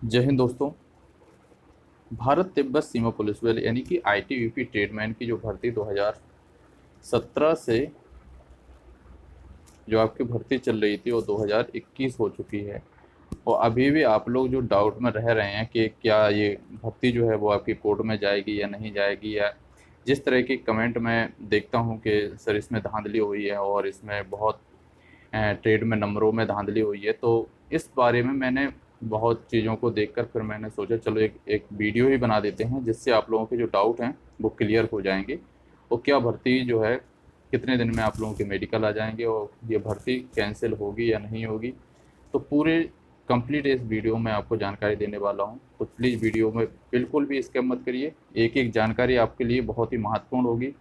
जय हिंद दोस्तों। भारत तिब्बत सीमा पुलिस बल यानी कि आईटीबीपी ट्रेडमैन की जो भर्ती 2017 से जो आपकी भर्ती चल रही थी वो 2021 हो चुकी है। और अभी भी आप लोग जो डाउट में रह रहे हैं कि क्या ये भर्ती जो है वो आपकी कोर्ट में जाएगी या नहीं जाएगी, या जिस तरह की कमेंट मैं देखता हूँ कि सर इसमें धांधली हुई है और इसमें बहुत ट्रेड में नंबरों में धांधली हुई है, तो इस बारे में मैंने बहुत चीज़ों को देखकर फिर मैंने सोचा चलो एक एक वीडियो ही बना देते हैं जिससे आप लोगों के जो डाउट हैं वो क्लियर हो जाएंगे। और क्या भर्ती जो है कितने दिन में आप लोगों के मेडिकल आ जाएंगे और ये भर्ती कैंसिल होगी या नहीं होगी, तो पूरे कंप्लीट इस वीडियो में आपको जानकारी देने वाला हूँ। तो प्लीज़ वीडियो में बिल्कुल भी स्किप मत करिए, एक एक जानकारी आपके लिए बहुत ही महत्वपूर्ण होगी।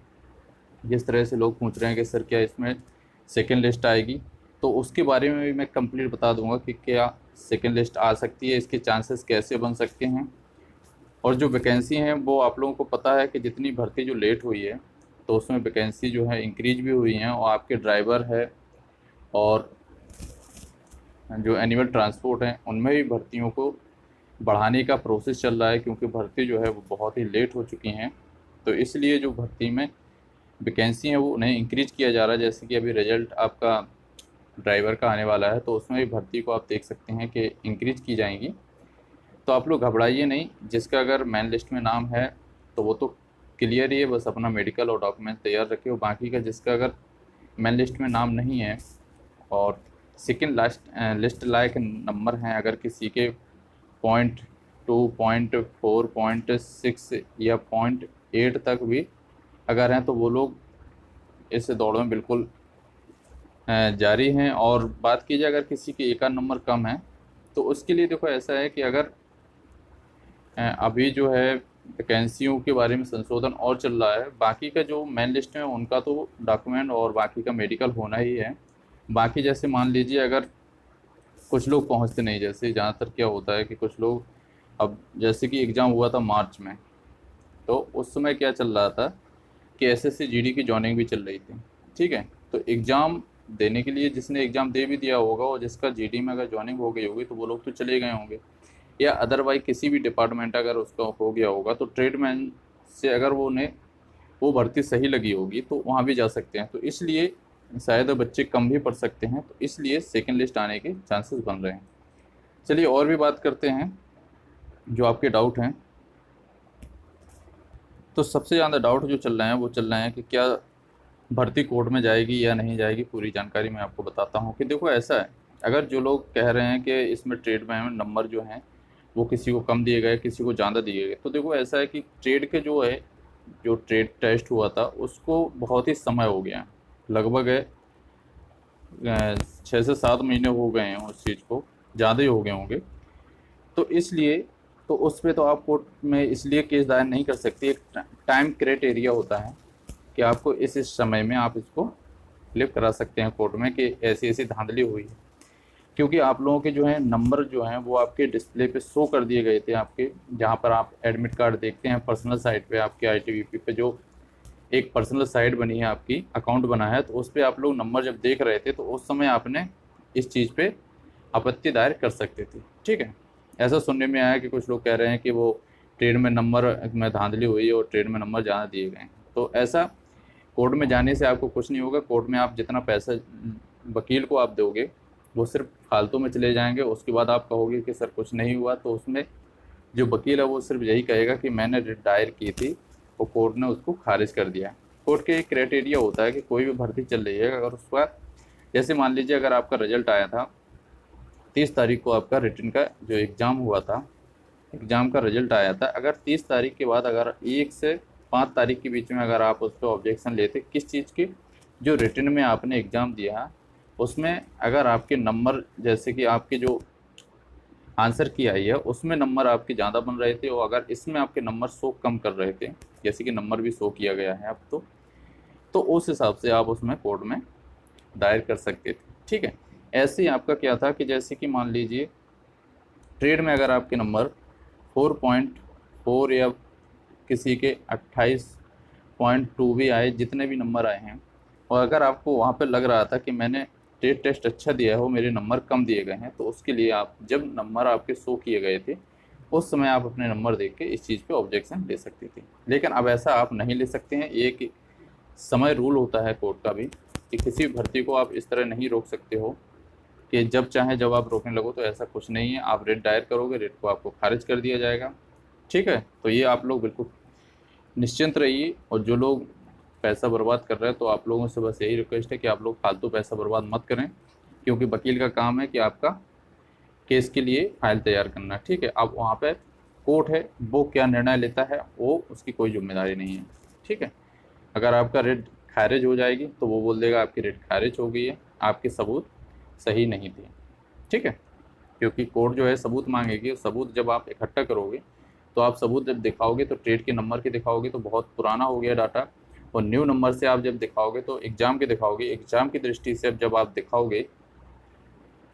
जिस तरह से लोग पूछ रहे हैं कि सर क्या इसमें सेकेंड लिस्ट आएगी, तो उसके बारे में भी मैं कंप्लीट बता दूंगा कि क्या सेकेंड लिस्ट आ सकती है, इसके चांसेस कैसे बन सकते हैं। और जो वैकेंसी हैं वो आप लोगों को पता है कि जितनी भर्ती जो लेट हुई है तो उसमें वैकेंसी जो है इंक्रीज भी हुई हैं, और आपके ड्राइवर है और जो एनिमल ट्रांसपोर्ट हैं उनमें भी भर्तियों को बढ़ाने का प्रोसेस चल रहा है, क्योंकि भर्ती जो है वो बहुत ही लेट हो चुकी हैं। तो इसलिए जो भर्ती में वैकेंसी है वो उन्हें इंक्रीज किया जा रहा है। जैसे कि अभी रिजल्ट आपका ड्राइवर का आने वाला है, तो उसमें भी भर्ती को आप देख सकते हैं कि इंक्रीज की जाएंगी। तो आप लोग घबराइए नहीं, जिसका अगर मेन लिस्ट में नाम है तो वो तो क्लियर ही है, बस अपना मेडिकल और डॉक्यूमेंट तैयार रखिए। और बाकी का जिसका अगर मेन लिस्ट में नाम नहीं है और सेकेंड लास्ट लिस्ट लायक नंबर हैं, अगर किसी के 0.2 0.4 0.6 या 0.8 तक भी अगर हैं, तो वो लोग इस दौड़ में बिल्कुल जारी हैं। और बात की जाए अगर किसी के एक आध नंबर कम है, तो उसके लिए देखो ऐसा है कि अगर अभी जो है वैकेंसियों के बारे में संशोधन और चल रहा है, बाकी का जो मेन लिस्ट में उनका तो डॉक्यूमेंट और बाकी का मेडिकल होना ही है। बाकी जैसे मान लीजिए अगर कुछ लोग पहुंचते नहीं, जैसे ज़्यादातर क्या होता है कि कुछ लोग, अब जैसे कि एग्ज़ाम हुआ था मार्च में, तो उस समय क्या चल रहा था कि एसएससी जीडी की जॉइनिंग भी चल रही थी। ठीक है, तो एग्ज़ाम देने के लिए जिसने एग्ज़ाम दे भी दिया होगा और जिसका जीडी में अगर जॉइनिंग हो गई होगी तो वो लोग तो चले गए होंगे, या अदरवाइज किसी भी डिपार्टमेंट अगर उसका हो गया होगा तो ट्रेडमैन से अगर वो उन्हें वो भर्ती सही लगी होगी तो वहाँ भी जा सकते हैं। तो इसलिए शायद बच्चे कम भी पढ़ सकते हैं, तो इसलिए सेकेंड लिस्ट आने के चांसेस बन रहे हैं। चलिए और भी बात करते हैं जो आपके डाउट हैं। तो सबसे ज़्यादा डाउट जो चल रहे हैं वो चल रहे हैं कि क्या भर्ती कोर्ट में जाएगी या नहीं जाएगी। पूरी जानकारी मैं आपको बताता हूँ कि देखो ऐसा है, अगर जो लोग कह रहे हैं कि इसमें ट्रेड में नंबर जो हैं वो किसी को कम दिए गए किसी को ज़्यादा दिए गए, तो देखो ऐसा है कि ट्रेड के जो है जो ट्रेड टेस्ट हुआ था उसको बहुत ही समय हो गया है, लगभग 6 से 7 महीने हो गए हैं उस चीज़ को, ज़्यादा ही हो गए होंगे। तो इसलिए तो उस पर तो आप कोर्ट में इसलिए केस दायर नहीं कर सकते, एक टाइम क्राइटेरिया होता है कि आपको इस समय में आप इसको फ्लिप करा सकते हैं कोर्ट में कि ऐसी ऐसी धांधली हुई है। क्योंकि आप लोगों के जो है नंबर जो हैं वो आपके डिस्प्ले पे शो कर दिए गए थे, आपके जहाँ पर आप एडमिट कार्ड देखते हैं पर्सनल साइट पे, आपके आईटीबीपी पे जो एक पर्सनल साइट बनी है, आपकी अकाउंट बना है, तो उस पर आप लोग नंबर जब देख रहे थे तो उस समय आपने इस चीज़ पे आपत्ति दायर कर सकते थे। ठीक है, ऐसा सुनने में आया कि कुछ लोग कह रहे हैं कि वो ट्रेड में नंबर में धांधली हुई है और ट्रेड में नंबर ज़्यादा दिए गए हैं। तो ऐसा कोर्ट में जाने से आपको कुछ नहीं होगा। कोर्ट में आप जितना पैसा वकील को आप दोगे वो सिर्फ फालतू में चले जाएंगे। उसके बाद आप कहोगे कि सर कुछ नहीं हुआ, तो उसमें जो वकील है वो सिर्फ यही कहेगा कि मैंने रिट दायर की थी और कोर्ट ने उसको खारिज कर दिया। कोर्ट के एक क्राइटेरिया होता है कि कोई भी भर्ती चल रही है, अगर उसका जैसे मान लीजिए अगर आपका रिजल्ट आया था 30 तारीख को, आपका रिटन का जो एग्ज़ाम हुआ था, एग्ज़ाम का रिजल्ट आया था, अगर 30 तारीख के बाद अगर 1 से 5 तारीख के बीच में अगर आप उस पर ऑब्जेक्शन लेते किस चीज़ की, जो रिटन में आपने एग्ज़ाम दिया उसमें अगर आपके नंबर जैसे कि आपके जो आंसर की आई है उसमें नंबर आपके ज़्यादा बन रहे थे और अगर इसमें आपके नंबर शो कम कर रहे थे, जैसे कि नंबर भी शो किया गया है अब तो उस हिसाब से आप उसमें कोर्ट में दायर कर सकते थे। ठीक है, ऐसे ही आपका क्या था कि जैसे कि मान लीजिए ट्रेड में अगर आपके नंबर 4.4 या किसी के 28.2 भी आए, जितने भी नंबर आए हैं, और अगर आपको वहाँ पे लग रहा था कि मैंने ट्रेड टेस्ट अच्छा दिया हो, मेरे नंबर कम दिए गए हैं, तो उसके लिए आप जब नंबर आपके शो किए गए थे उस समय आप अपने नंबर देख के इस चीज़ पे ऑब्जेक्शन ले सकती थी। लेकिन अब ऐसा आप नहीं ले सकते हैं। ये एक समय रूल होता है कोर्ट का भी कि किसी भर्ती को आप इस तरह नहीं रोक सकते हो कि जब चाहे जब आप रोकने लगो। तो ऐसा कुछ नहीं है। आप रेट दायर करोगे, रेट को आपको खारिज कर दिया जाएगा। ठीक है, तो ये आप लोग बिल्कुल निश्चिंत रहिए। और जो लोग पैसा बर्बाद कर रहे हैं, तो आप लोगों से बस यही रिक्वेस्ट है कि आप लोग फालतू पैसा बर्बाद मत करें, क्योंकि वकील का काम है कि आपका केस के लिए फाइल तैयार करना। ठीक है, अब वहाँ पे कोर्ट है, वो क्या निर्णय लेता है वो उसकी कोई जिम्मेदारी नहीं है। ठीक है, अगर आपका रेट खारिज हो जाएगी तो वो बोल देगा आपकी रेट खारिज हो गई है, आपके सबूत सही नहीं थे। ठीक है, क्योंकि कोर्ट जो है सबूत मांगेगी। सबूत जब आप इकट्ठा करोगे, तो आप सबूत जब दिखाओगे तो ट्रेड के नंबर के दिखाओगे तो बहुत पुराना हो गया डाटा, और न्यू नंबर से आप जब दिखाओगे तो एग्ज़ाम के दिखाओगे। एग्ज़ाम की दृष्टि से जब आप दिखाओगे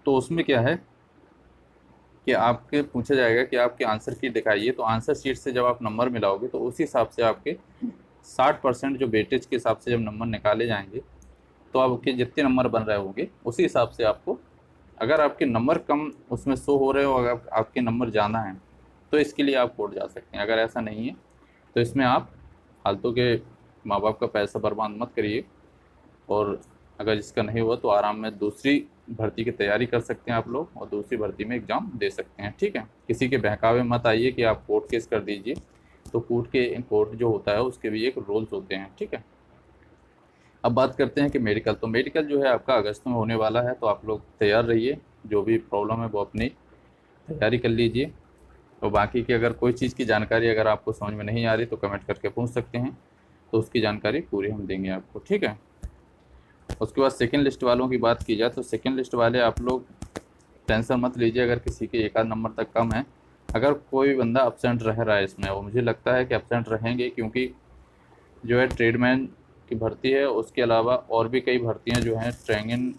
तो उसमें क्या है कि आपके पूछा जाएगा कि आपके आंसर शीट दिखाइए। तो आंसर शीट से जब आप नंबर मिलाओगे तो उसी हिसाब से आपके 60% जो वेटेज के हिसाब से जब नंबर निकाले जाएंगे, तो आपके जितने नंबर बन रहे होंगे उसी हिसाब से आपको, अगर आपके नंबर कम उसमें शो हो रहे हो, अगर आपके नंबर ज़्यादा हैं, तो इसके लिए आप कोर्ट जा सकते हैं। अगर ऐसा नहीं है तो इसमें आप फालतू के माँ बाप का पैसा बर्बाद मत करिए। और अगर इसका नहीं हुआ तो आराम में दूसरी भर्ती की तैयारी कर सकते हैं आप लोग, और दूसरी भर्ती में एग्ज़ाम दे सकते हैं। ठीक है, किसी के बहकावे मत आइए कि आप कोर्ट केस कर दीजिए। तो कोर्ट जो होता है उसके भी एक रूल्स होते हैं। ठीक है, अब बात करते हैं कि मेडिकल। तो मेडिकल जो है आपका अगस्त में होने वाला है, तो आप लोग तैयार रहिए। जो भी प्रॉब्लम है वो अपनी तैयारी कर लीजिए। और बाकी की अगर कोई चीज़ की जानकारी अगर आपको समझ में नहीं आ रही तो कमेंट करके पूछ सकते हैं, तो उसकी जानकारी पूरी हम देंगे आपको। ठीक है, उसके बाद सेकंड लिस्ट वालों की बात की जाए तो सेकंड लिस्ट वाले आप लोग टेंशन मत लीजिए। अगर किसी के एक आध नंबर तक कम है, अगर कोई बंदा एब्सेंट रह रहा है इसमें, वो मुझे लगता है कि एब्सेंट रहेंगे, क्योंकि जो है ट्रेडमैन की भर्ती है, उसके अलावा और भी कई भर्तियां जो हैं ट्रेंगिंग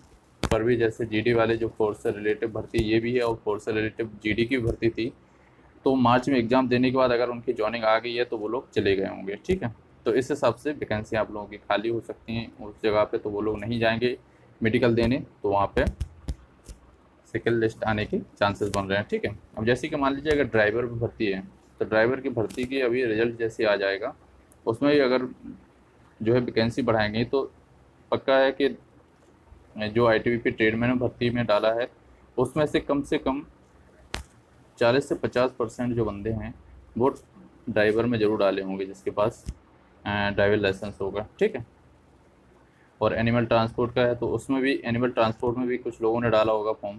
पर भी, जैसे जीडी वाले जो फोर्स से रिलेटिव भर्ती ये भी है, और फोर्स से रिलेटिव जीडी की भर्ती थी। तो मार्च में एग्ज़ाम देने के बाद अगर उनकी जॉइनिंग आ गई है तो वो लोग चले गए होंगे। ठीक है, तो इस हिसाब से वैकेंसी आप लोगों की खाली हो सकती हैं उस जगह पे, तो वो लोग नहीं जाएंगे मेडिकल देने, तो वहाँ पे सेकंड लिस्ट आने के चांसेस बन रहे हैं। ठीक है, अब जैसे कि मान लीजिए अगर ड्राइवर भी भर्ती है, तो ड्राइवर की भर्ती की अभी रिजल्ट जैसे आ जाएगा, उसमें भी अगर जो है वैकेंसी बढ़ाएंगे तो पक्का है कि जो आईटीबीपी ट्रेडमैन भर्ती में डाला है उसमें से कम 40 से 50% जो बंदे हैं वो ड्राइवर में ज़रूर डाले होंगे, जिसके पास ड्राइवर लाइसेंस होगा। ठीक है, और एनिमल ट्रांसपोर्ट का है तो उसमें भी, एनिमल ट्रांसपोर्ट में भी कुछ लोगों ने डाला होगा फॉर्म,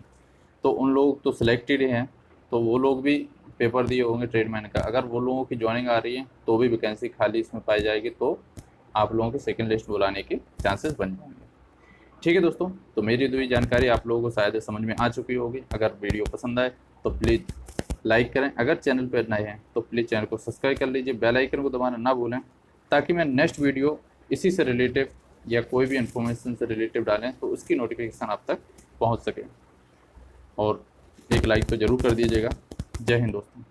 तो उन लोग तो सिलेक्टेड हैं, तो वो लोग भी पेपर दिए होंगे ट्रेडमैन का। अगर वो लोगों की जॉइनिंग आ रही है तो भी वैकेंसी खाली इसमें पाई जाएगी, तो आप लोगों के सेकंड लिस्ट बुलाने के चांसेस बन जाएंगे। ठीक है दोस्तों, तो मेरी दी हुई जानकारी आप लोगों को शायद समझ में आ चुकी होगी। अगर वीडियो पसंद आए तो प्लीज़ लाइक करें, अगर चैनल पर नए हैं तो प्लीज़ चैनल को सब्सक्राइब कर लीजिए, बेल आइकन को दबाना ना भूलें, ताकि मैं नेक्स्ट वीडियो इसी से रिलेटिव या कोई भी इन्फॉर्मेशन से रिलेटिव डालें तो उसकी नोटिफिकेशन आप तक पहुंच सके। और एक लाइक तो ज़रूर कर दीजिएगा। जय हिंद दोस्तों।